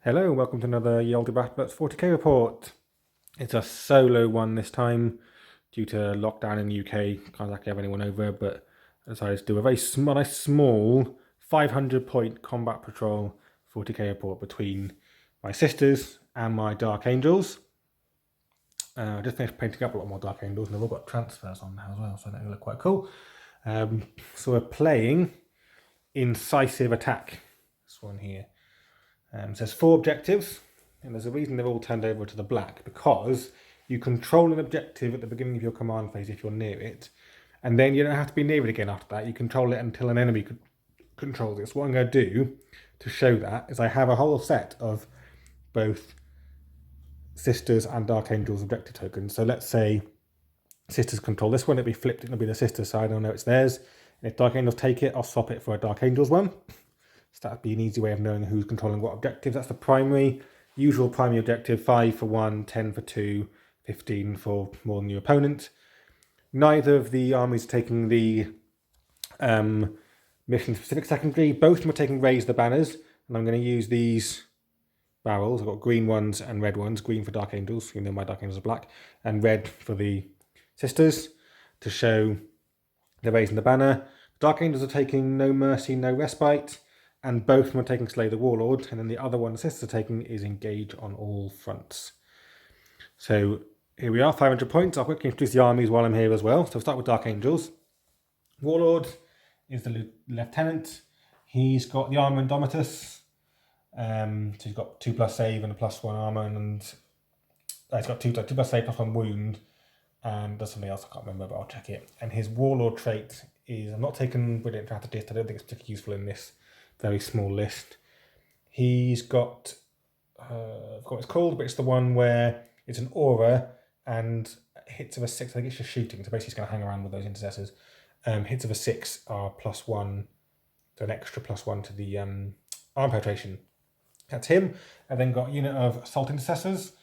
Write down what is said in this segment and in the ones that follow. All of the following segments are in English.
Hello and welcome to another Yaldibat's 40k report. It's a solo one this time due to lockdown in the UK. Can't actually have anyone over, but I decided to do a very small 500 point combat patrol 40k report between my sisters and my Dark Angels. I just finished painting up a lot more Dark Angels and they've all got transfers on now as well, so they look quite cool. So we're playing Incisive Attack, this one here. So there's 4 objectives, and there's a reason they're all turned over to the black, because you control an objective at the beginning of your command phase if you're near it, and then you don't have to be near it again after that. You control it until an enemy controls it. So what I'm going to do to show that is I have a whole set of both Sisters and Dark Angels objective tokens. So let's say Sisters control this one, it'll be flipped, it'll be the Sisters side, I'll know it's theirs. And if Dark Angels take it, I'll swap it for a Dark Angels one. So that'd be an easy way of knowing who's controlling what objectives. That's the primary, usual primary objective: 5 for 1, 10 for 2, 15 for more than your opponent. Neither of the armies are taking the mission-specific secondary. Both of them are taking Raise the Banners, and I'm going to use these barrels. I've got green ones and red ones. Green for Dark Angels, even though my Dark Angels are black, and red for the Sisters to show they're raising the banner. Dark Angels are taking No Mercy, No Respite, and both of them are taking Slay the Warlord, and then the other one the Sisters are taking is Engage on all fronts. So here we are, 500 points. I'll quickly introduce the armies while I'm here as well. So we'll start with Dark Angels. Warlord is the lieutenant. He's got the armor Indomitus. So he's got 2+ save and a +1 armor, and he's got 2+ save +1 wound, and there's something else I can't remember, but I'll check it. And his Warlord trait is, I'm not taking Brilliant Strategist. I don't think it's particularly useful in this very small list. He's got, I forgot what it's called, but it's the one where it's an aura and hits of a 6, I think it's just shooting, so basically he's going to hang around with those intercessors. Hits of a 6 are +1, so an extra +1 to the arm penetration. That's him. I've then got a unit of Assault Intercessors.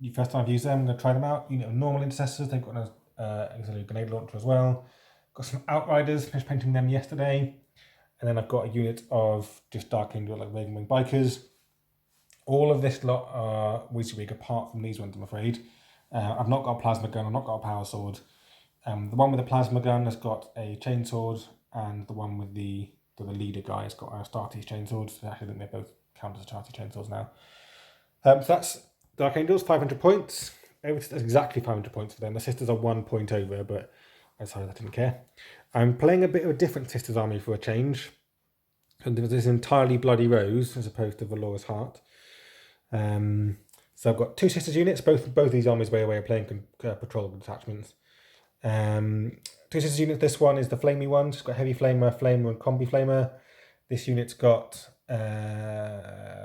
The first time I've used them, I'm going to try them out. Unit of Normal Intercessors, they've got an auxiliary grenade launcher as well. Got some Outriders, finished painting them yesterday. And then I've got a unit of just Dark Angel, like Ravenwing Bikers. All of this lot are WYSIWYG apart from these ones, I'm afraid. I've not got a plasma gun, I've not got a power sword. The one with the plasma gun has got a chainsword, and the one with the leader guy has got a Astartes chainsword. So actually I think they both count as Astartes chainswords now. So that's Dark Angels, 500 points. That's exactly 500 points for them. The Sisters are 1 point over, but I decided I didn't care. I'm playing a bit of a different Sisters army for a change. And there's this entirely Bloody Rose as opposed to Valora's Heart. So I've got 2 Sisters units. Both these armies way away are playing patrol detachments. 2 Sisters units. This one is the flamey one. It's got heavy flamer, and combi flamer. This unit's got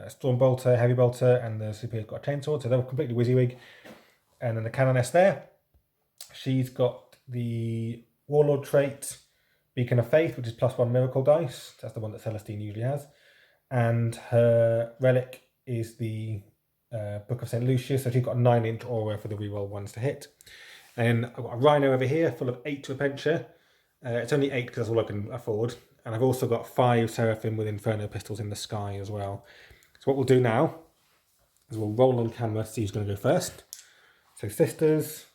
storm bolter, heavy bolter, and the superior's got a chainsword. So they're completely WYSIWYG. And then the Canoness there. She's got the Warlord trait, Beacon of Faith, which is +1 miracle dice. That's the one that Celestine usually has. And her relic is the Book of St. Lucius. So she's got a 9-inch aura for the reroll ones to hit. And I've got a Rhino over here full of 8 Repentia. It's only 8 because that's all I can afford. And I've also got 5 Seraphim with Inferno pistols in the sky as well. So what we'll do now is we'll roll on camera to see who's going to go first. So Sisters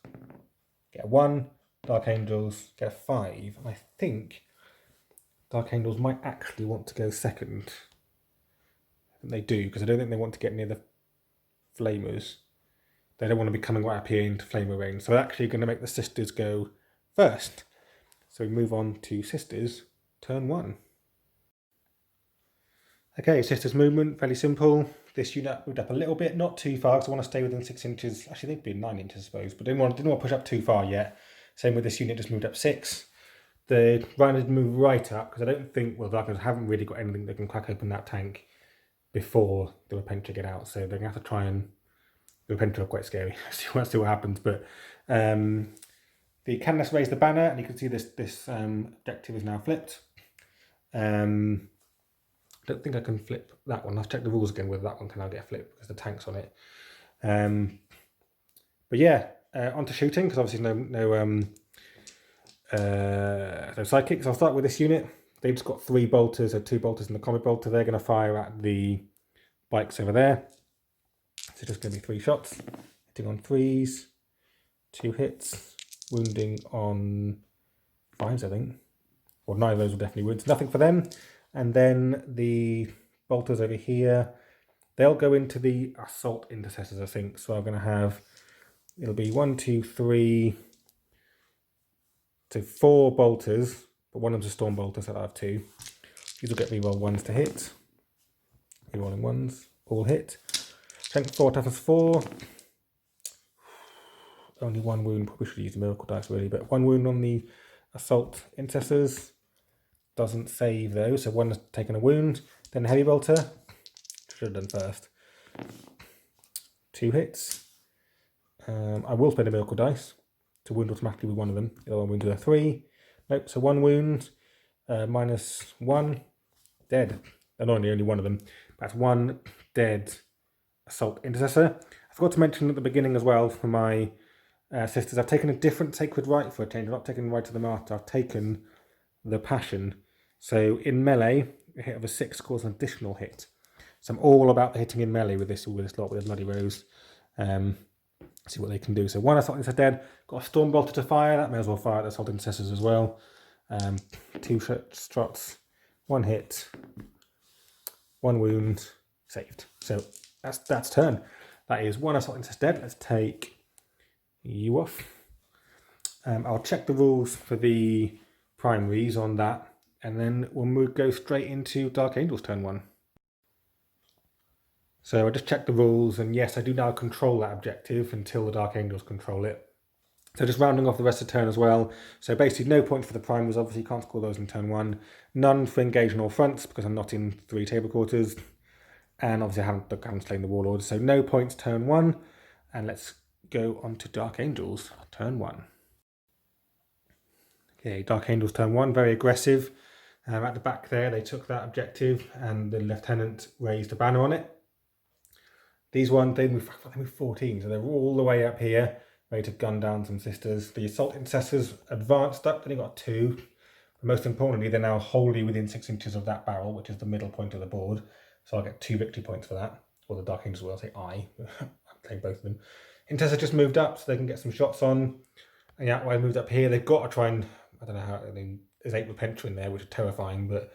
get a 1, Dark Angels get a 5. And I think Dark Angels might actually want to go second. I think they do, because I don't think they want to get near the Flamers. They don't want to be coming right up here into Flamer range. So they're actually going to make the Sisters go first. So we move on to Sisters, turn 1. Okay, Sisters movement, fairly simple. This unit moved up a little bit, not too far, because I want to stay within 6 inches. Actually, they'd be 9 inches, I suppose, but didn't want to push up too far yet. Same with this unit, just moved up 6. The Rhinos move right up, because I don't think, well, the Dark Angels haven't really got anything that can crack open that tank before the Repentia get out. So they're going to have to try and... The Repentia are quite scary. Let's see what happens. But the Canoness raised the banner, and you can see this objective is now flipped. I don't think I can flip that one. Let's check the rules again whether that one can now get flipped because the tank's on it. But yeah, on to shooting, because obviously no sidekicks. I'll start with this unit. They've just got 3 bolters, so 2 bolters and the combat bolter. They're going to fire at the bikes over there. So just going to be 3 shots. Hitting on 3s, 2 hits, wounding on 5s, I think. Well, 9 of those were definitely wounds. Nothing for them. And then the bolters over here, they'll go into the assault intercessors, I think. So I'm going to have, it'll be 1, 2, 3, so 4 bolters, but one of them's a storm bolter, so I'll have 2. These will get reroll 1s to hit. Rerolling 1s, all hit. Strength 4, toughness 4. Only 1 wound, probably should use the miracle dice really, but 1 wound on the assault intercessors. Doesn't save though, so 1 has taken a wound. Then the heavy bolter, should have done first. 2 hits. I will spend a miracle dice to wound automatically with one of them. The other one wounded a 3. Nope, so 1 wound, -1, dead. Annoyingly, only one of them. That's 1 dead assault intercessor. I forgot to mention at the beginning as well for my sisters, I've taken a different sacred rite for a change. I've not taken the Rite of the Martyr, I've taken the Passion. So in melee, a hit of a 6 causes an additional hit. So I'm all about the hitting in melee with this lot, with the Bloody Rose. See what they can do. So 1 assault intercessor dead. Got a storm bolter to fire. That may as well fire at the assault intercessors as well. 2 shots, 1 hit, 1 wound, saved. So that's turn. That is 1 assault intercessor dead. Let's take you off. I'll check the rules for the primaries on that, and then we'll go straight into Dark Angel's turn 1. So I just checked the rules, and yes, I do now control that objective until the Dark Angels control it. So just rounding off the rest of the turn as well. So basically no points for the primaries, obviously can't score those in turn 1. None for engage on all fronts because I'm not in 3 table quarters. And obviously I haven't slain the warlords, so no points turn 1. And let's go on to Dark Angels turn 1. Okay, Dark Angels turn 1, very aggressive. At the back there, they took that objective and the lieutenant raised a banner on it. These ones, they moved 14, so they're all the way up here, ready to gun down some sisters. The assault intercessors advanced up, then got 2. But most importantly, they're now wholly within 6 inches of that barrel, which is the middle point of the board. So I'll get 2 victory points for that. Or the Dark Angels will, I'll say I. I'm playing both of them. Intercessor just moved up, so they can get some shots on. And yeah, when I moved up here, they've got to try and, I don't know how, there's 8 Repentia in there, which is terrifying, but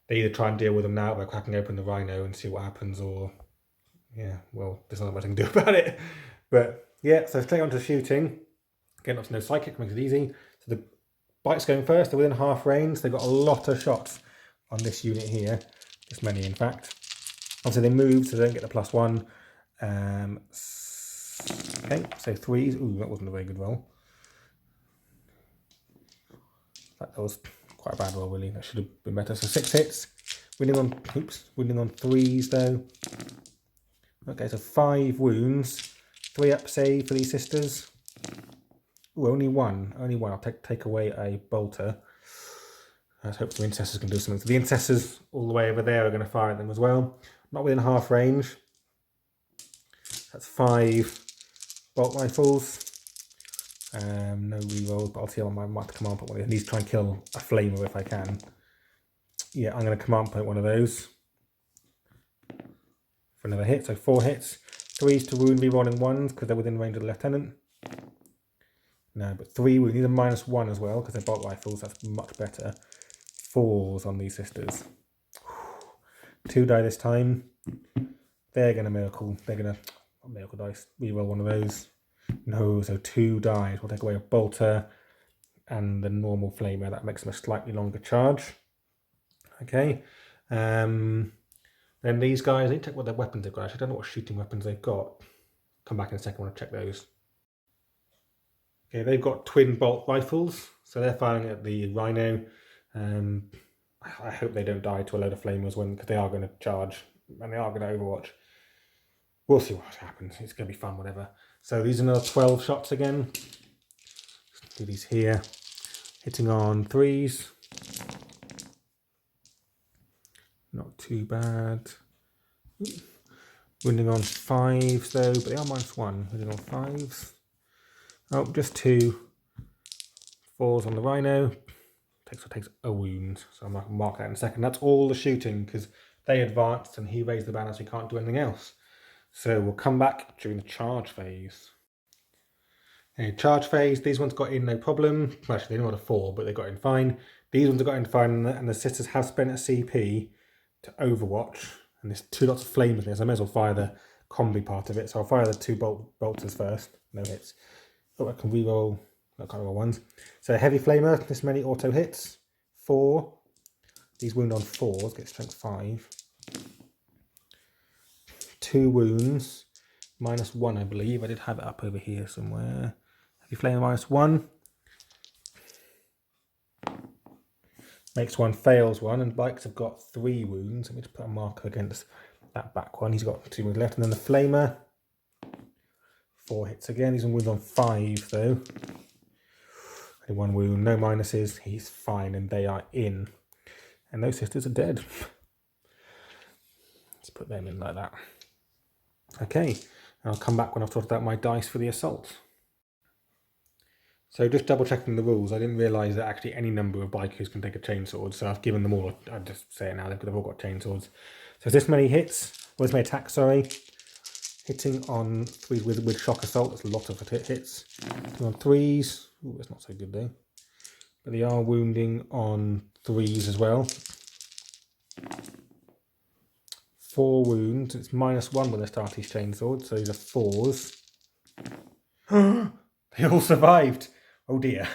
they either try and deal with them now by cracking open the Rhino and see what happens, or yeah, well, there's not much I can do about it. But yeah, so straight on to shooting. Getting up to no psychic makes it easy. So the bike's going first. They're within half range. They've got a lot of shots on this unit here. This many, in fact. Obviously, they move, so they don't get the +1. Okay, so 3s. Ooh, that wasn't a very good roll. That was quite a bad roll, really. That should have been better. So 6 hits. Winning on 3s, though. Okay, so 5 wounds, 3 up save for these sisters. Ooh, only one. I'll take away a bolter. Let's hope the intercessors can do something. So the intercessors all the way over there are going to fire at them as well. Not within half range. That's 5 bolt rifles. No rerolls, but I'll see, I might command point one of these. I need to try and kill a flamer if I can. Yeah, I'm going to command point one of those. For another hit, so 4 hits. 3s to wound, rerolling 1s because they're within range of the lieutenant. No, but 3 wound. These are -1 as well because they're bolt rifles. That's much better. 4s on these sisters. 2 die this time. They're going to miracle. They're going to miracle dice. Reroll one of those. No, so 2 dies. We'll take away a bolter and the normal flamer. That makes them a slightly longer charge. Okay. Then these guys, I need to check what their weapons they've got. Actually, I don't know what shooting weapons they've got. Come back in a second, I want to check those. Okay, they've got twin bolt rifles, so they're firing at the Rhino. I hope they don't die to a load of flamers because they are going to charge and they are going to overwatch. We'll see what happens. It's going to be fun, whatever. So these are another 12 shots again. Do these here. Hitting on 3s. Not too bad. Wounding on 5s though, but they are -1. Wounding on 5s. Oh, just 2. 4s on the Rhino. Takes a wound, so I might mark that in a second. That's all the shooting because they advanced and he raised the banner, so he can't do anything else. So we'll come back during the charge phase. Okay, charge phase, these ones got in no problem. Well, actually, they only got a 4, but they got in fine. These ones have got in fine, and the sisters have spent a CP to overwatch. And there's 2 lots of flames in this. I may as well fire the combi part of it. So I'll fire the 2 bolters first. No hits. Oh, I can reroll. I can't roll ones. So heavy flamer, this many auto hits. 4. These wound on 4s, get strength 5. 2 wounds. -1, I believe. I did have it up over here somewhere. Heavy flamer -1. Makes 1, fails 1, and bikes have got 3 wounds. Let me just put a marker against that back one. He's got 2 wounds left. And then the flamer, 4 hits again. He's on wounds on 5 though. Only 1 wound, no minuses. He's fine, and they are in. And those sisters are dead. Let's put them in like that. Okay, and I'll come back when I've sorted out my dice for the assault. So just double checking the rules, I didn't realise that actually any number of bikers can take a chainsword, so I've given them all, I'll just say it now, they've all got chainswords. So this many hits, or this many attacks, sorry. Hitting on 3s with shock assault, that's a lot of hits. Hitting on 3s, ooh, that's not so good though. But they are wounding on 3s as well. 4 wounds, it's -1 with a Astartes chainsword, so these are 4s. They all survived! Oh dear,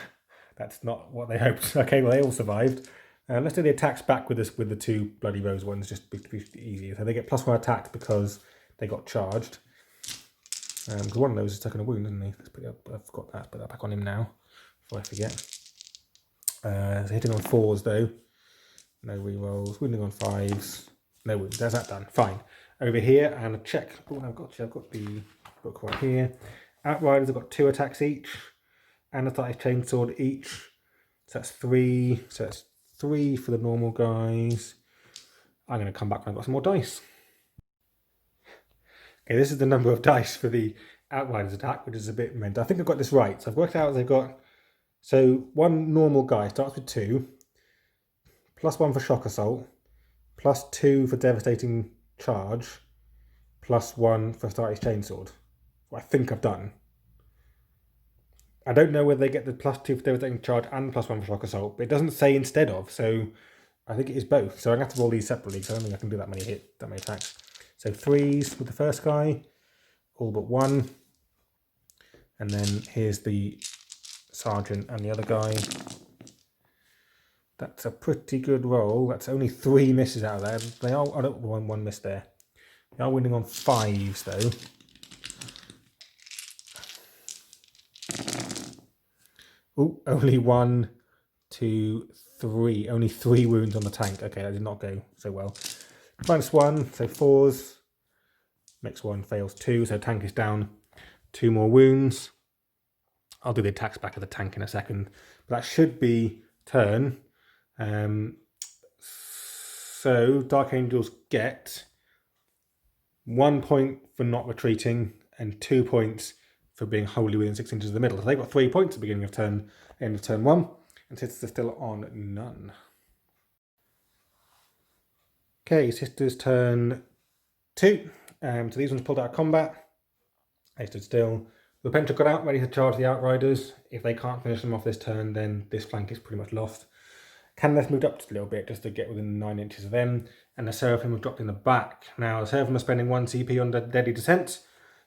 that's not what they hoped. Okay, well they all survived. Let's do the attacks back with the 2 bloody rose ones, just to be easier. So they get +1 attack because they got charged. Because one of those is taking a wound, isn't he? I've got that, put that back on him now, before I forget. So hitting on 4s though. No rerolls. Wounding on 5s. No wounds. There's that done. Fine. Over here, and a check. Oh, I've got the book right here. Outriders have got 2 attacks each. Astartes chainsword each. So that's 3. So that's 3 for the normal guys. I'm going to come back when I've got some more dice. Okay, this is the number of dice for the Outriders attack, which is a bit mental. I think I've got this right. So I've worked out they've got... So one normal guy starts with 2. +1 for shock assault. +2 for devastating charge. +1 for Astartes chainsword. What I think I've done. I don't know whether they get the +2 for devastating charge and +1 for shock assault, but it doesn't say instead of, so I think it is both. So I'm going to have to roll these separately because I don't think I can do that many attacks. So 3s with the first guy, all but 1. And then here's the sergeant and the other guy. That's a pretty good roll. That's only 3 misses out of there. They are, oh no, one miss there. They are winning on 5s though. Oh, only 1, 2, 3. Only 3 wounds on the tank. Okay, that did not go so well. -1, so 4s. Makes 1, fails 2, so tank is down. 2 more wounds. I'll do the attacks back of the tank in a second. But that should be turn. So Dark Angels get 1 point for not retreating and 2 points for being wholly within 6 inches of the middle. So they've got 3 points at the beginning of turn, end of turn 1, and sisters are still on none. Okay, sisters turn 2. So these ones pulled out of combat. They stood still. Repentia got out, ready to charge the Outriders. If they can't finish them off this turn, then this flank is pretty much lost. Candace moved up just a little bit, just to get within 9 inches of them. And the Seraphim have dropped in the back. Now, the Seraphim are spending 1 CP on the Deadly Descent.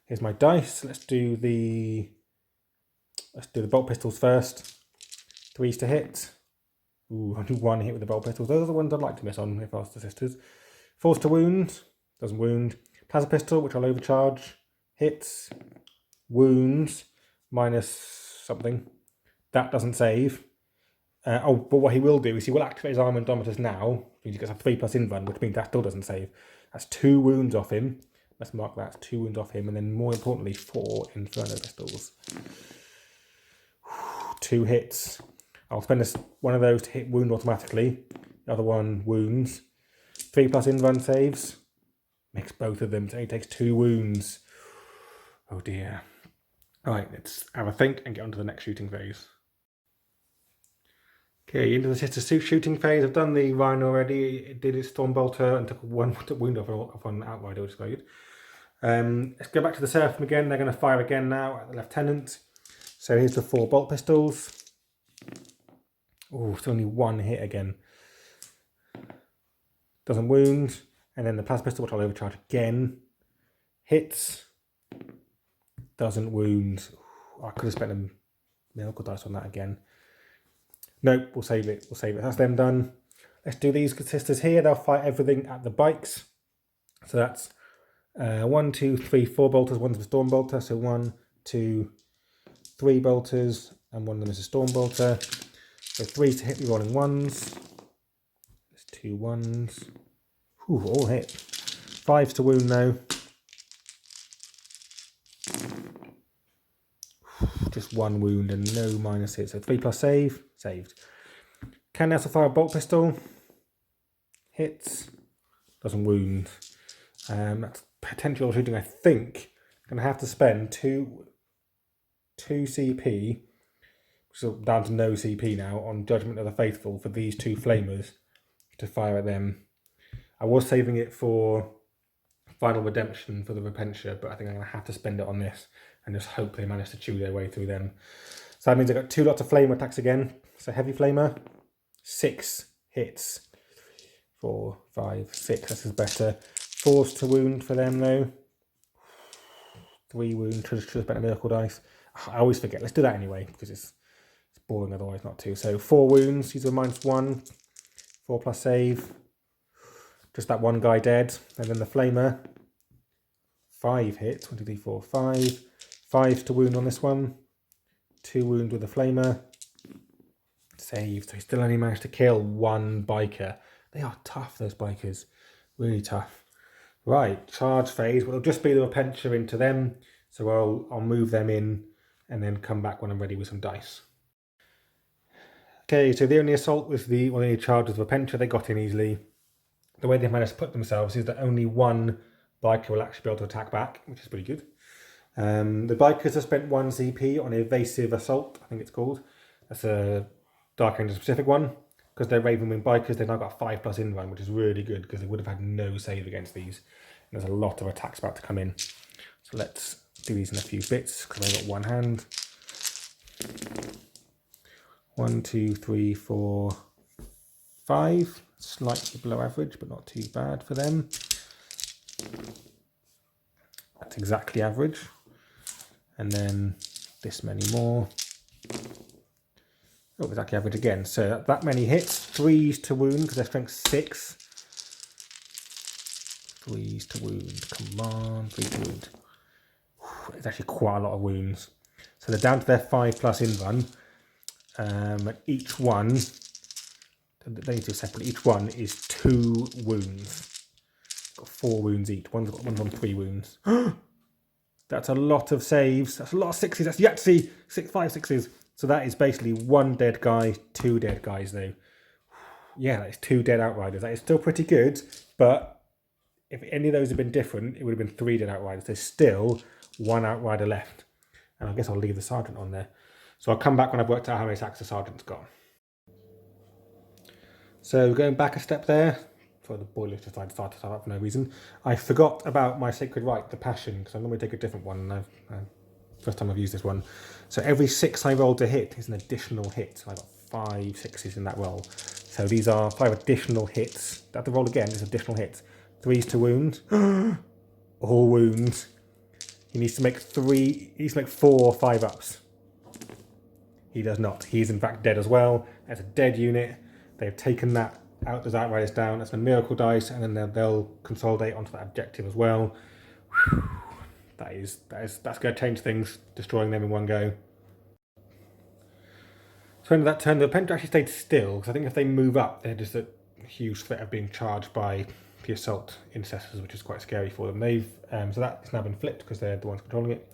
Here's my dice. Let's do the bolt pistols first. 3s to hit. Ooh, only 1 hit with the bolt pistols. Those are the ones I'd like to miss on if I was the sisters. 4s to wound. Doesn't wound. Plasma pistol, which I'll overcharge. Hits. Wounds. Minus something. That doesn't save. But what he will do is he will activate his armor indomitus now. He gets a 3+ invuln, which means that still doesn't save. That's 2 wounds off him. Let's mark that. That's 2 wounds off him, and then more importantly, 4 inferno pistols. 2 hits. I'll spend one of those to hit wound automatically. The other one wounds. 3+ invuln saves. Makes both of them. So he takes 2 wounds. Oh dear. Alright, let's have a think and get on to the next shooting phase. Okay, into the sister shooting phase. I've done the Rhino already. It did its Stormbolter and took one wound off on Outrider, which is very good. Let's go back to the Seraphim again. They're going to fire again now at the Lieutenant. So here's the 4 bolt pistols. Oh, it's only 1 hit again. Doesn't wound. And then the plasma pistol, which I'll overcharge again. Hits. Doesn't wound. Ooh, I could have spent a miracle dice on that again. Nope, we'll save it. We'll save it. That's them done. Let's do these sisters here. They'll fight everything at the bikes. So that's 1, 2, 3, 4 bolters. One's a storm bolter. So 1, 2, 3 bolters, and one of them is a storm bolter. So 3 to hit the rolling ones. There's 2 ones. Ooh, all hit. 5s to wound though. Just 1 wound and no minus hit. So 3 plus save. Saved. Can also fire a bolt pistol. Hits. Doesn't wound. That's potential shooting. I think I'm going to have to spend 2 CP, which is down to no CP now, on Judgment of the Faithful for these 2 flamers to fire at them. I was saving it for Final Redemption for the Repentia, but I think I'm going to have to spend it on this and just hope they manage to chew their way through them. So that means I've got 2 lots of flamer attacks again. So heavy flamer, 6 hits. 4, 5, 6, this is better. 4s to wound for them though. 3 wound, should have spent a miracle dice. I always forget, let's do that anyway, because it's boring otherwise not to. So 4 wounds, these are -1. 4 plus save. Just that 1 guy dead. And then the flamer. 5 hits, 1, 2, 3, 4, 5. 5 to wound on this one. 2 wounds with the flamer. Saved. So he still only managed to kill 1 biker. They are tough, those bikers. Really tough. Right, charge phase. Well, it'll just be the Repentia into them. So I'll move them in and then come back when I'm ready with some dice. Okay, so the only assault was the only charge with Repentia. They got in easily. The way they managed to put themselves is that only 1 biker will actually be able to attack back, which is pretty good. The bikers have spent 1 CP on evasive assault, I think it's called. That's a Dark Angel specific one. Because they're Ravenwing bikers, they've now got 5+ in run, which is really good because they would have had no save against these. And there's a lot of attacks about to come in. So let's do these in a few bits because I've got 1 hand. 1, 2, 3, 4, 5. Slightly below average, but not too bad for them. That's exactly average. And then this many more. Oh, exactly average again. So that many hits. 3s to wound because they're strength 6. 3s to wound. Come on, 3 to wound. It's actually quite a lot of wounds. So they're down to their 5+ in run. Each one, they need to separate. Each one is 2 wounds. Got 4 wounds each. One's on 3 wounds. That's a lot of saves. That's a lot of 6s. That's Yahtzee. 5 6s. So that is basically 1 dead guy, 2 dead guys though. Yeah, that is 2 dead Outriders. That is still pretty good, but if any of those had been different, it would have been 3 dead Outriders. There's still 1 Outrider left. And I guess I'll leave the Sergeant on there. So I'll come back when I've worked out how many attacks the Sergeant's got. So going back a step there, for the boiler decided to start up for no reason. I forgot about my Sacred Rite, the Passion, because I'm going to take a different one. And first time I've used this one. So every 6 I roll to hit is an additional hit. So I got 5 6s in that roll. So these are 5 additional hits. I have to roll again, there's additional hits. 3s to wound. All wounds. He needs to make 4 5-ups. He does not. He is in fact dead as well. That's a dead unit. They've taken that out, those Outriders down. That's a miracle dice, and then they'll consolidate onto that objective as well. Whew. That's going to change things, destroying them in one go. So end of that turn, the Repentia actually stayed still, because I think if they move up, they're just a huge threat of being charged by the assault intercessors, which is quite scary for them. So that's now been flipped because they're the ones controlling it.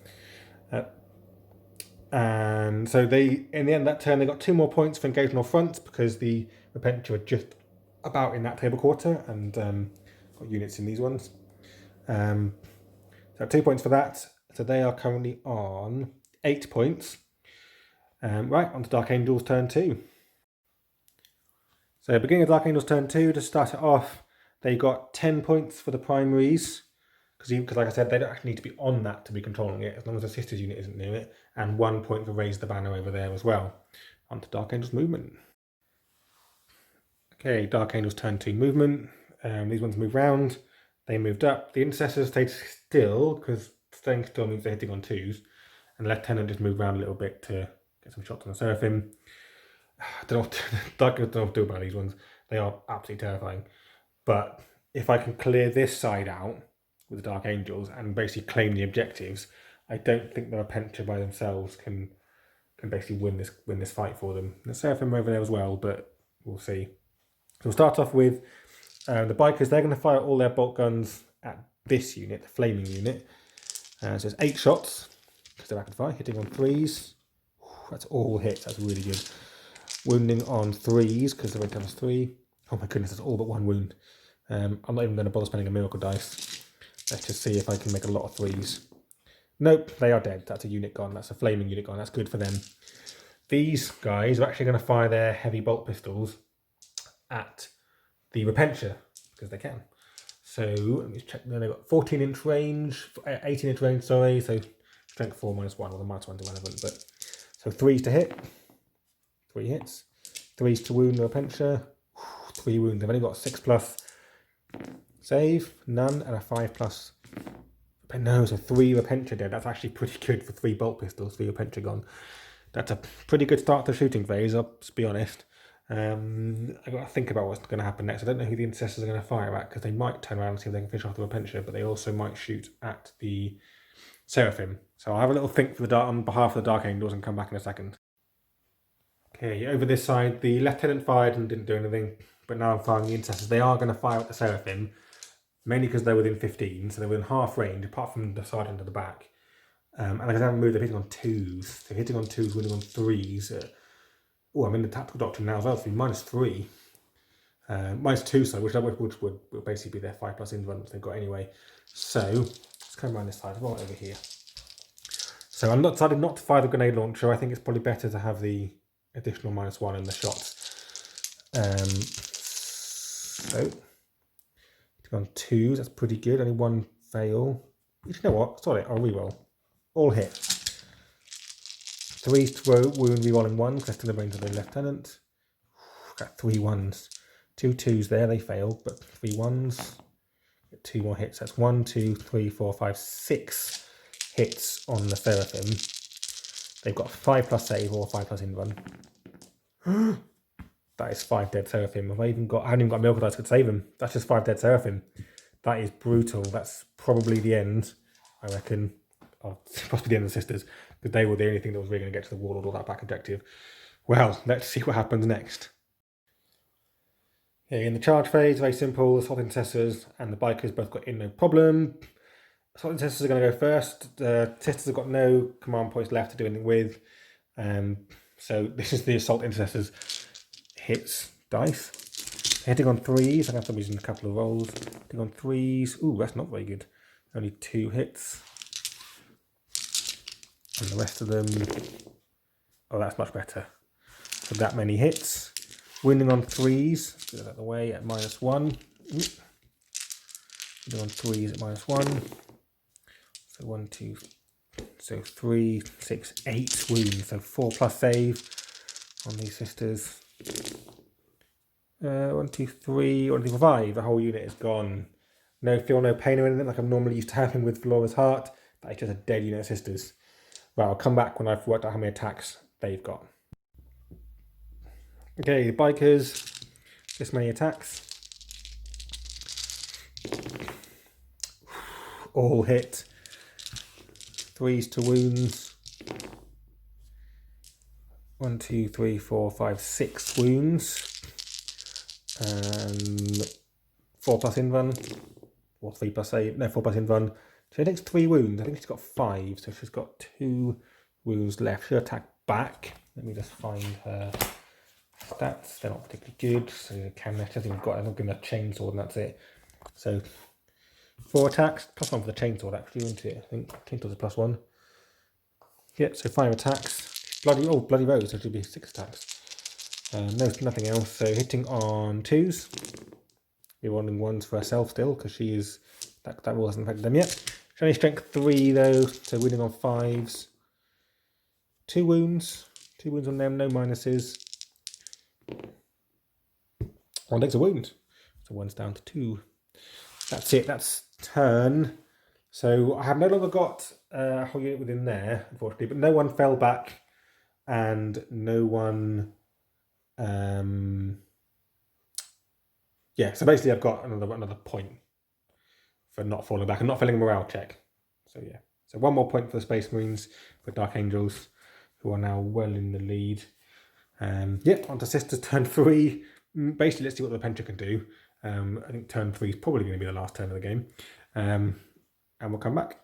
And so in the end of that turn, they got 2 more points for engagement on fronts because the Repentia were just about in that table quarter and got units in these ones. So 2 points for that. So they are currently on 8 points. Right, on to Dark Angel's turn 2. So beginning of Dark Angels turn 2, to start it off, they got 10 points for the primaries, because like I said, they don't actually need to be on that to be controlling it, as long as the Sisters unit isn't near it, and 1 point for raise the banner over there as well. On to Dark Angels movement. Okay, Dark Angels turn 2 movement. These ones move round. They moved up. The Intercessors stayed still, because staying still means they're hitting on 2s. And the Lieutenant just moved around a little bit to get some shots on the Seraphim. I don't know what Dark Angels don't know what to do about these ones. They are absolutely terrifying. But if I can clear this side out with the Dark Angels and basically claim the objectives, I don't think the Repentia by themselves can basically win this fight for them. The Seraphim are over there as well, but we'll see. So we'll start off with the Bikers. They're going to fire all their bolt guns at this unit, the flaming unit. So it's 8 shots, because they're rapid fire, hitting on 3s. That's all hits, that's really good. Wounding on 3s, because the rate comes 3. Oh my goodness, that's all but 1 wound. I'm not even going to bother spending a miracle dice. Let's just see if I can make a lot of 3s. Nope, they are dead. That's a unit gone. That's a flaming unit gone. That's good for them. These guys are actually going to fire their heavy bolt pistols at the Repentia, because they can. So let me check. They've got 14-inch range, 18-inch range, sorry. So strength 4 -1, well, the -1's irrelevant. But so 3s to hit, 3 hits. 3s to wound the Repentia, 3 wounds. They've only got 6+ save, none, and a 5+. But no, so 3 Repentia dead. That's actually pretty good for 3 bolt pistols, 3 Repentia gone. That's a pretty good start to the shooting phase, I'll just be honest. I've got to think about what's going to happen next. I don't know who the Intercessors are going to fire at, because they might turn around and see if they can finish off the Repentia, but they also might shoot at the Seraphim. So I'll have a little think on behalf of the Dark Angels and come back in a second. Okay, over this side, the Lieutenant fired and didn't do anything, but now I'm firing the Intercessors. They are going to fire at the Seraphim, mainly because they're within 15, so they're within half range, apart from the side end of the back. And like I haven't moved, they're hitting on 2s. They're hitting on 2s, winning on 3s. Oh, I'm in the tactical doctrine now as well, so -3. -2, so which would basically be their 5+ invuln, which they've got anyway. So let's come around this side, right over here. So I'm decided not to fire the grenade launcher. I think it's probably better to have the additional -1 in the shots. So on 2s, that's pretty good. Only 1 fail. You know what? Sorry, I'll reroll. All hit. 3s to wound, rerolling 1, because that's to the range of the Lieutenant. Got 3 1s. 2 2s there, they failed, but 3 1s. Get 2 more hits. That's 1, 2, 3, 4, 5, 6 hits on the Seraphim. They've got 5+ save or 5+ invuln. That is 5 dead Seraphim. I haven't even got a miracle dice to save them. That's just 5 dead Seraphim. That is brutal. That's probably the end, I reckon. Oh, possibly the end of the Sisters, because they were the only thing that was really going to get to the wall or that back objective. Well, let's see what happens next. Okay, in the charge phase, very simple. The Assault Intercessors and the Bikers both got in no problem. Assault Intercessors are going to go first. The Sisters have got no command points left to do anything with. So this is the Assault Intercessors hits dice. Hitting on 3s. I'm going to have to be using a couple of rolls. Hitting on 3s. Ooh, that's not very good. Only 2 hits. And the rest of them, oh, that's much better. So that many hits. Winning on 3s, get that out of the way at -1. Winning on 3s at -1. So 1, 2, so 3, 6, 8 wounds. So 4+ save on these Sisters. 1, 2, 3, 1, 2, 4, 5. The whole unit is gone. No feel, no pain or anything like I'm normally used to having with Flora's Heart. That is just a dead unit of Sisters. Well, I'll come back when I've worked out how many attacks they've got. Okay, the Bikers, this many attacks. All hit. 3s to wounds. 1, 2, 3, 4, 5, 6 wounds. 4+ invuln. Or 3+ save. No, 4+ invuln. She takes 3 wounds. I think she's got 5, so she's got 2 wounds left. She'll attack back. Let me just find her stats. They're not particularly good. So she hasn't even got. I'm not giving her a chainsword, and that's it. So 4 attacks, +1 for the chainsword actually, isn't it? I think chainsword's a +1. Yep. So 5 attacks. Bloody rose. So it should be 6 attacks. Nothing else. So hitting on 2s. We're rolling 1s for herself still, because she is that rule hasn't affected them yet. She's only strength 3 though, so winning on 5s. 2 wounds. 2 wounds on them, no minuses. 1 takes a wound. So 1's down to 2. That's it, that's turn. So I have no longer got a whole unit within there, unfortunately, but no one fell back and no one... yeah, so basically I've got another point for not falling back and not failing a morale check. So yeah, so 1 more point for the Space Marines for Dark Angels, who are now well in the lead. Yeah, on to Sisters turn 3. Basically, let's see what the Repentia can do. I think turn 3 is probably going to be the last turn of the game. And we'll come back.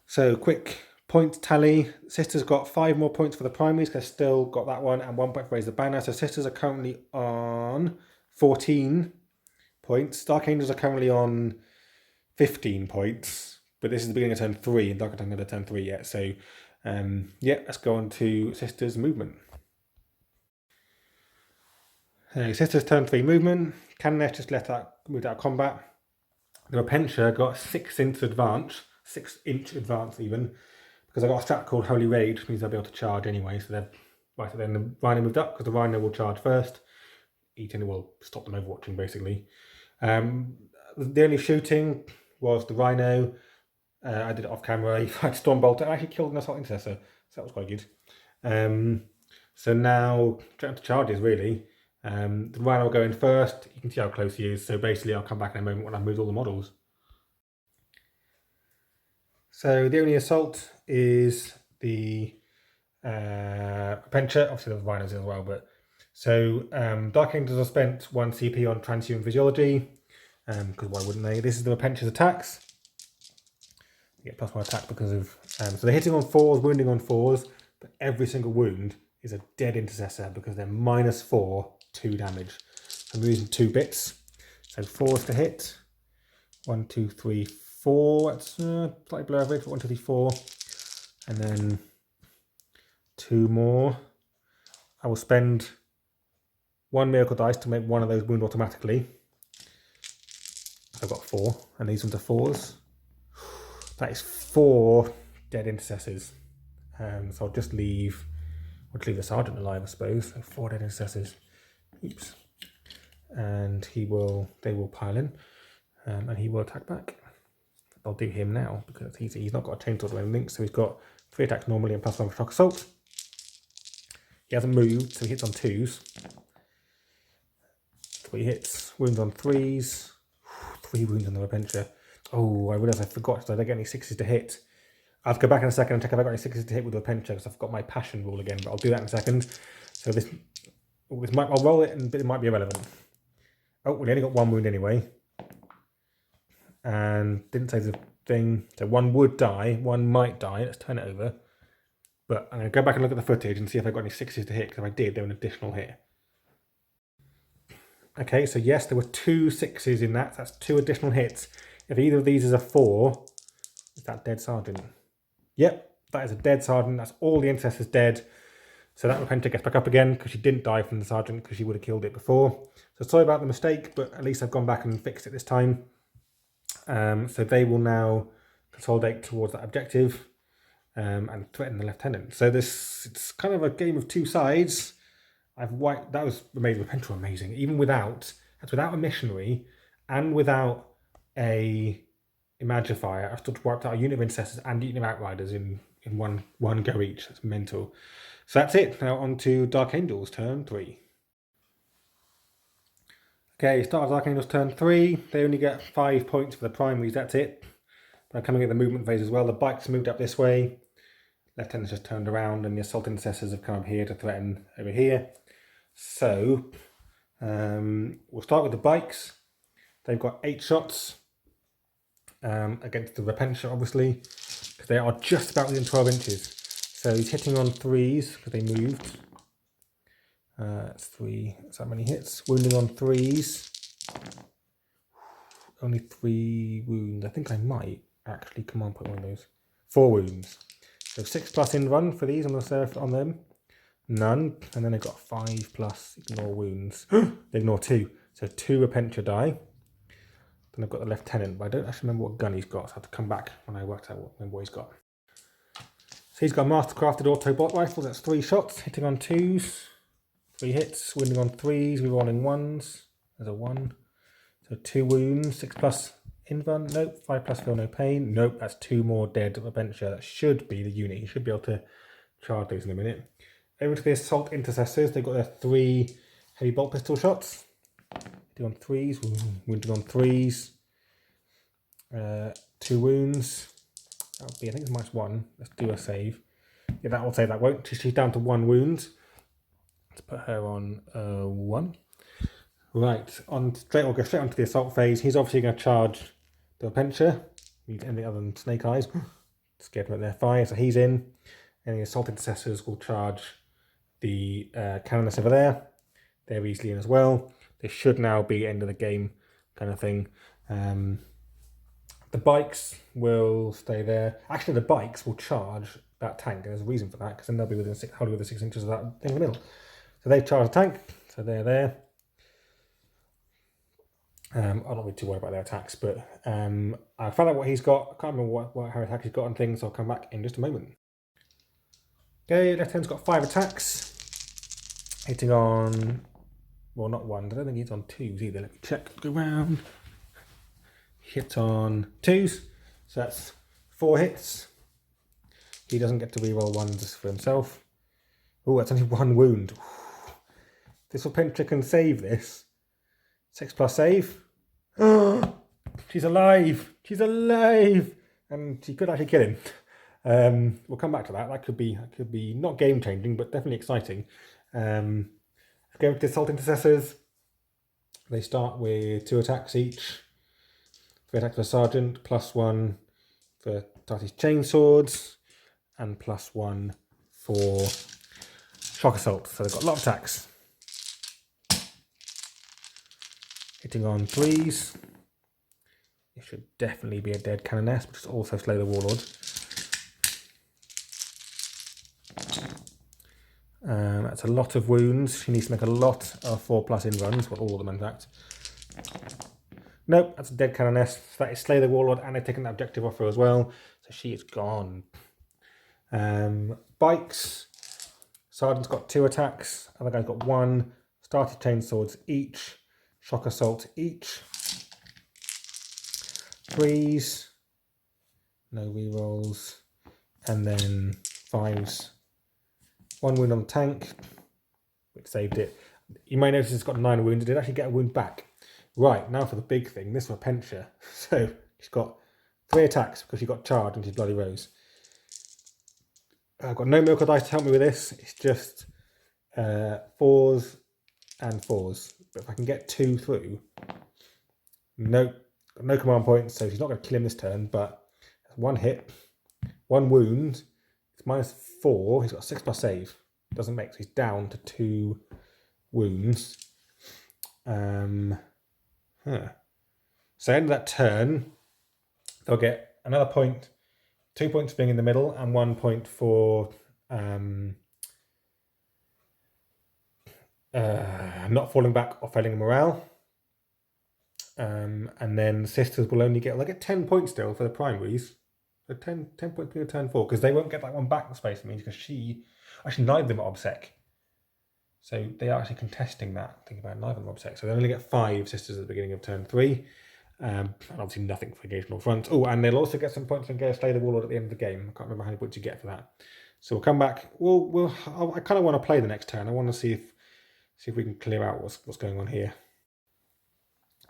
So quick point tally. Sisters got 5 more points for the primaries, because still got that one, and 1 point for raise the banner. So Sisters are currently on 14 points. Dark Angels are currently on 15 points, but this is the beginning of turn 3, and Dark Angels haven't had turn 3 yet. So yeah, let's go on to Sisters movement. Sisters turn 3 movement. Cannonettes just moved out of combat. The Repentia got 6-inch advance, 6-inch advance even, because I got a strat called Holy Raid, which means they'll be able to charge anyway. So then the Rhino moved up, because the Rhino will charge first. Each enemy will stop them overwatching, basically. The only shooting was the Rhino. I did it off camera. He fired Stormbolt. I actually killed an Assault Intercessor, so that was quite good. So now, straight to charges, really. The Rhino will go in first. You can see how close he is. So basically, I'll come back in a moment when I've moved all the models. So the only assault is the Repentia. Obviously, there's Rhinos as well, but so Dark Angels have spent 1 CP on Transhuman Physiology, because why wouldn't they? This is the Repentia's attacks. They get +1 attack because of so they're hitting on 4s, wounding on 4s, but every single wound is a dead intercessor because they're -4, 2 damage. So I'm using 2 bits. So 4s to hit. 1, 2, 3, 4. That's slightly below average, but 1, 2, 3, 4. And then 2 more. I will spend 1 miracle dice to make 1 of those wound automatically. I've got 4, and these ones are 4s. That is 4 dead intercessors. So I'll just leave the sergeant alive, I suppose. So 4 dead intercessors. Oops. And they will pile in, and he will attack back. I'll do him now because he's not got a chainsaw or anything, so he's got 3 attacks normally and +1 for shock assault. He hasn't moved, so he hits on 2s. 3 hits, wounds on 3s. 3 wounds on the Repentia. Oh, I realised I forgot, so I don't get any 6s to hit. I'll have to go back in a second and check if I got any 6s to hit with the Repentia, because I've got my passion rule again, but I'll do that in a second. So I'll roll it, and it might be irrelevant. Oh, we only got 1 wound anyway. And didn't say the thing. So 1 would die, 1 might die. Let's turn it over. But I'm going to go back and look at the footage and see if I got any 6s to hit, because if I did, they were an additional hit. Okay, so yes, there were 2 6s in that. That's 2 additional hits. If either of these is a 4, is that dead sergeant? Yep, that is a dead sergeant. That's all the intercessors dead. So that Repentia gets back up again because she didn't die from the sergeant, because she would have killed it before. So sorry about the mistake, but at least I've gone back and fixed it this time. So they will now consolidate towards that objective and threaten the lieutenant. So it's kind of a game of 2 sides. That made Repentia amazing. Even without a missionary and without a Imagifier, I've still wiped out a unit of intercessors and a unit of outriders in one go each. That's mental. So that's it. Now on to Dark Angels turn 3. Okay, start of Dark Angels turn 3. They only get 5 points for the primaries, that's it. But coming at the movement phase as well. The bikes moved up this way. Lieutenant's just turned around, and the assault intercessors have come up here to threaten over here. So we'll start with the bikes. They've got 8 shots against the Repentia, obviously, because they are just about within 12 inches. So he's hitting on 3s because they moved. That's 3. That's that many hits. Wounding on 3s. Only 3 wounds. I think I might actually come on put one of those. 4 wounds. So 6+ in run for these on the surf on them. none. And then they've got 5+ ignore wounds. They ignore 2. So 2 Repentia die. Then I've got the lieutenant, but I don't actually remember what gun he's got. So I have to come back when I worked out what he's got. So he's got mastercrafted autobot rifles. That's 3 shots, hitting on 2s. 3 hits, wounding on 3s, rerolling 1s. There's a 1. So 2 wounds, 6+ invuln. Nope. 5+ feel no pain. Nope. That's 2 more dead Repentia. That should be the unit. You should be able to charge those in a minute. Over to the assault intercessors. They've got their 3 heavy bolt pistol shots. Hitting on 3s, wounding on 3s. 2 wounds. That would be, I think it's -1. Let's do a save. Yeah, that will save. That won't. She's down to 1 wound. Let's put her on 1. Right, we'll go straight onto the assault phase. He's obviously going to charge the Repentia. Anything other than Snake Eyes. Scared them at their 5, so he's in. And the assault intercessors will charge the canoness over there. They're easily in as well. They should now be end of the game kind of thing. The bikes will stay there. Actually, the bikes will charge that tank. There's a reason for that, because then they'll be wholly within 6 inches of that thing in the middle. So they've charged the tank, so they're there. I'm not really too worried about their attacks, but I found out what he's got. I can't remember what her attack he's got on things, so I'll come back in just a moment. Okay, Lieutenant's got 5 attacks. Hitting on, well, not 1. I don't think he's on 2s either. Let me check. Go round. Hit on 2s, so that's 4 hits. He doesn't get to reroll 1s for himself. Oh, that's only 1 wound. This Repentia can save this. 6+ save. Oh, she's alive. She's alive, and she could actually kill him. We'll come back to that. That could be not game changing, but definitely exciting. Go to the assault intercessors. They start with 2 attacks each. 3 attacks for sergeant, +1 for Tati's chainswords, and +1 for shock assault. So they've got a lot of attacks. Hitting on 3s. It should definitely be a dead canoness, but just also slay the warlord. That's a lot of wounds. She needs to make a lot of 4+ in runs, well, all of them in fact. Nope, that's a dead canoness. So that is slay the warlord, and they're taking that objective off her as well. So she is gone. Bikes. Sergeant's got 2 attacks. Other guy's got 1. Started chainswords each. Shock assault each. 3s. No rerolls. And then 5s. 1 wound on the tank, which saved it. You may notice it's got 9 wounds. It did actually get a wound back. Right, now for the big thing, this Repentia. So she's got 3 attacks because she got charged and she's bloody rose. I've got no miracle dice to help me with this. It's just 4s and 4s. But if I can get 2 through, nope, got no command points, so she's not going to kill him this turn, but 1 hit, 1 wound, it's -4, he's got 6+ save. Doesn't make, so he's down to 2 wounds. So end of that turn, they'll get another point, 2 points for being in the middle, and 1 point for not falling back or failing in morale. And then sisters will only get 10 points still for the primaries. So 10 points being a turn 4, because they won't get that one back, the space means, because actually neither of them are obsec. So they are actually contesting that. Think about it, neither of them are obsec. So they only get 5 sisters at the beginning of turn 3. And obviously nothing for occasional fronts. Oh, and they'll also get some points and go slay the warlord at the end of the game. I can't remember how many points you get for that. So we'll come back. I kind of want to play the next turn. I want to see if we can clear out what's going on here.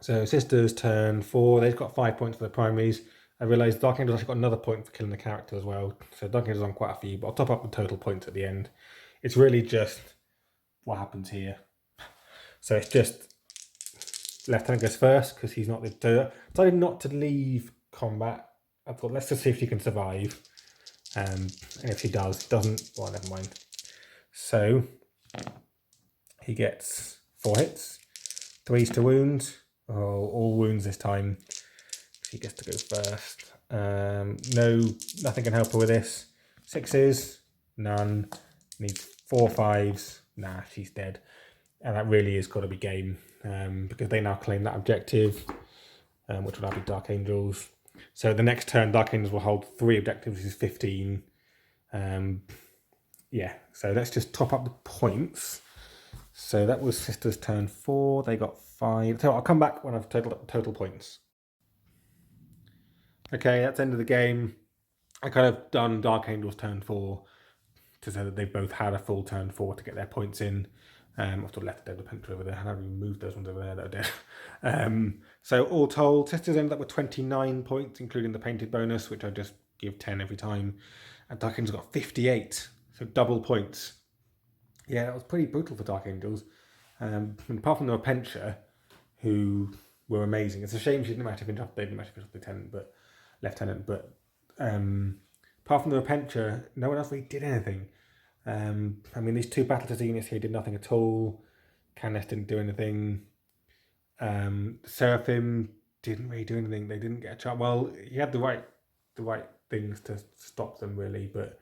So sisters turn 4. They've got 5 points for the primaries. I realised Dark Angel's actually got another point for killing the character as well. So Dark Angel's on quite a few, but I'll top up the total points at the end. It's really just what happens here. So it's just Lieutenant goes first because he's not the. Decided not to leave combat. I thought, let's just see if she can survive. And if she doesn't, well, never mind. So he gets 4 hits, 3s to wound. Oh, all wounds this time. He gets to go first. Nothing can help her with this. 6s, none. Needs 4 5s, nah, she's dead. And that really is got to be game, because they now claim that objective, which will now be Dark Angels. So the next turn, Dark Angels will hold 3 objectives, which is 15. Yeah, so let's just top up the points. So that was Sisters turn 4. They got 5. So I'll come back when I've totaled up the total points. Okay, that's the end of the game. I kind of done Dark Angels turn 4 to say that they both had a full turn 4 to get their points in. I've sort of left the Repentia over there. I haven't moved those ones over there that are dead. So all told, Sisters ended up with 29 points, including the painted bonus, which I just give 10 every time. And Dark Angels got 58, so double points. Yeah, that was pretty brutal for Dark Angels. Apart from the Repentia, who were amazing. It's a shame she didn't actually finish off. They didn't actually finish off lieutenant, but apart from the Repentia, no one else really did anything. I mean, these 2 Battle units here did nothing at all. Canis didn't do anything. Seraphim didn't really do anything. They didn't get a chance. Well, he had the right things to stop them, really, but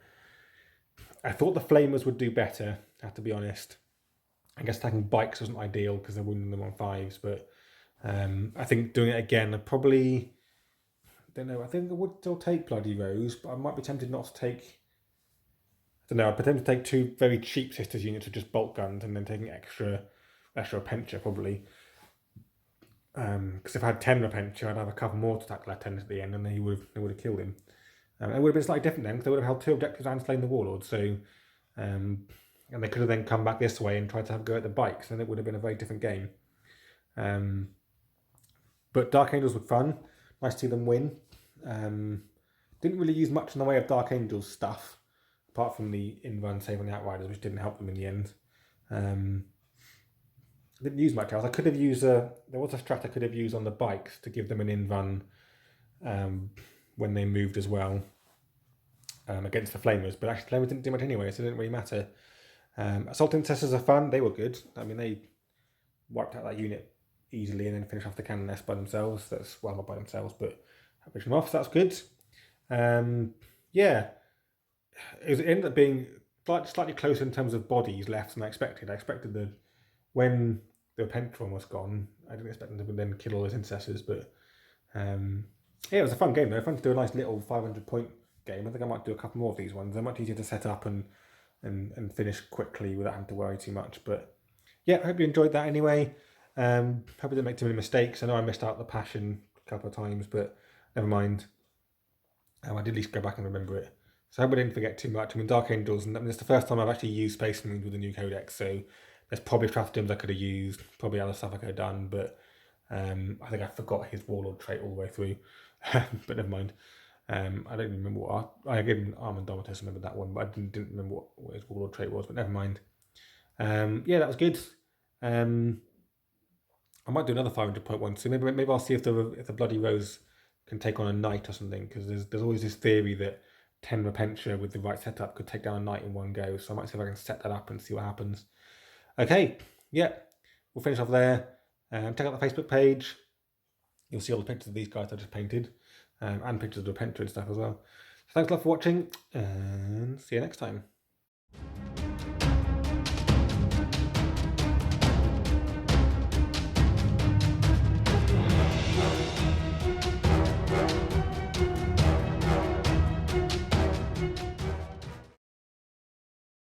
I thought the Flamers would do better, I have to be honest. I guess attacking bikes wasn't ideal because they're wounding them on 5s, but I think doing it again, I probably don't know. I think I would still take Bloody Rose, but I might be tempted not to take. I don't know. I'd be tempted to take 2 very cheap Sisters units with just bolt guns and then taking extra Repentia probably. Because if I had 10 Repentia, I'd have a couple more to attack Lieutenant at the end, and then they would have killed him. It would have been slightly different then, because they would have held 2 objectives and slain the Warlord. So, and they could have then come back this way and tried to have a go at the bikes, and it would have been a very different game. But Dark Angels were fun. Nice to see them win. Didn't really use much in the way of Dark Angels stuff, apart from the in-run save on the Outriders, which didn't help them in the end. Didn't use much else. I could have used there was a strat I could have used on the bikes to give them an in-run when they moved as well against the Flamers, but actually Flamers didn't do much anyway, so it didn't really matter. Assault Intercessors are fun. They were good. I mean, they wiped out that unit easily and then finished off the cannon nest by themselves. That's, well, not by themselves, but finished them off, so that's good. Yeah, it ended up being slightly closer in terms of bodies left than I expected. I expected when the Repentia one was gone, I didn't expect them to then kill all those Intercessors, but yeah, it was a fun game though. Fun to do a nice little 500 point game. I think I might do a couple more of these ones. They're much easier to set up and finish quickly without having to worry too much. But yeah, I hope you enjoyed that anyway. Hope I didn't make too many mistakes. I know I missed out the Passion a couple of times, but never mind. I did at least go back and remember it. So I hope I didn't forget too much. I mean, Dark Angels, and it's the first time I've actually used Space Marines with the new codex, so there's probably stratagems I could have used, probably other stuff I could have done, but I think I forgot his Warlord trait all the way through. But never mind. I don't even remember what I gave him Arm Indomitus, I remember that one, but I didn't remember what his Warlord trait was, but never mind. Yeah, that was good. I might do another 500 point one, so maybe I'll see if the Bloody Rose can take on a knight or something, because there's always this theory that 10 Repentia with the right setup could take down a knight in one go, so I might see if I can set that up and see what happens. Okay, yeah, we'll finish off there. Check out the Facebook page. You'll see all the pictures of these guys I just painted, and pictures of the Repentia and stuff as well. So thanks a lot for watching, and see you next time.